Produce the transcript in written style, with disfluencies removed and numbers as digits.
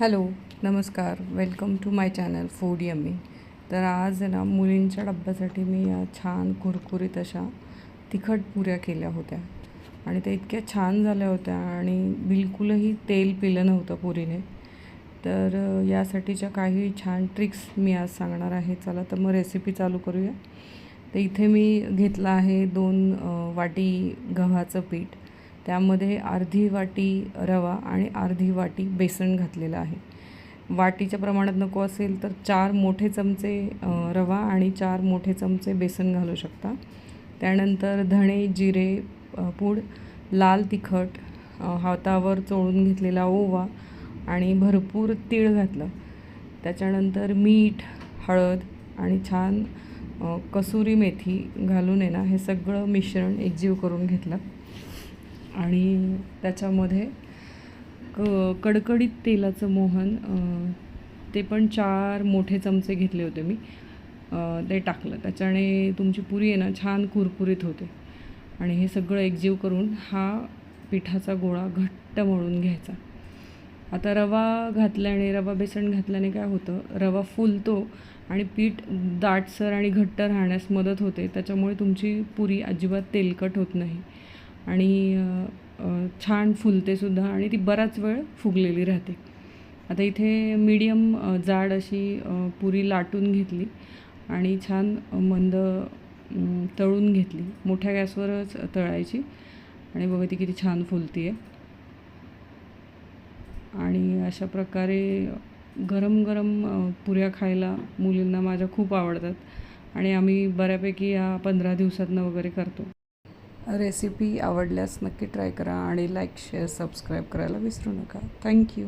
Hello, नमस्कार. Welcome to my channel food yummy. तर आज आहे ना, मुलींच्या डब्यासाठी मी या छान कुरकुरीत अशा तिखट पुऱ्या केल्या होत्या आणि त्या इतक्या छान झाल्या होत्या आणि बिलकुलही तेल पिलं नव्हतं पुरीने. तर यासाठीच्या काही छान ट्रिक्स मी आज सांगणार आहे. चला तर मग रेसिपी चालू करूया. तर इथे मी घेतलं आहे 2 वाटी गव्हाचं पीठ. त्यामध्ये अर्धी वाटी रवा आणि अर्धी वाटी बेसन घातलेलं आहे. वाटीच्या प्रमाणात नको असेल तर 4 मोठे चमचे रवा आणि 4 मोठे चमचे बेसन घालू शकता. त्यानंतर धणे, जिरे पूड, लाल तिखट, हातावर चोळून घेतलेला ओवा आणि भरपूर तीळ घातलं. त्याच्यानंतर मीठ, हळद आणि छान कसुरी मेथी घालून आहे ना, हे सगळं मिश्रण एकजीव करून घेतलं आणि त्याच्यामध्ये कडकडीत तेलाचं मोहन ते पण 4 मोठे चमचे घेतले होते मी, ते टाकलं. त्याच्याने तुमची पुरी आहे ना छान कुरकुरीत होते. आणि हे सगळं एकजीव करून हा पिठाचा गोळा घट्ट मळून घ्यायचा. आता रवा बेसन घातल्याने काय होतं, रवा फुलतो आणि पीठ दाटसर आणि घट्ट राहण्यास मदत होते. त्याच्यामुळे तुमची पुरी अजिबात तेलकट होत नाही आणि छान फुलतेसुद्धा आणि ती बराच वेळ फुगलेली राहते. आता इथे मीडियम जाड अशी पुरी लाटून घेतली आणि छान मंद तळून घेतली. मोठ्या गॅसवरच तळायची आणि बघा ती किती छान फुलती आहे. आणि अशा प्रकारे गरम गरम पुऱ्या खायला मुलींना माझ्या खूप आवडतात आणि आम्ही बऱ्यापैकी या 15 दिवसातनं वगैरे करतो. रेसिपी आवडल्यास नक्की ट्राय करा आणि लाईक, शेअर, सबस्क्राईब करायला विसरू नका. थँक्यू.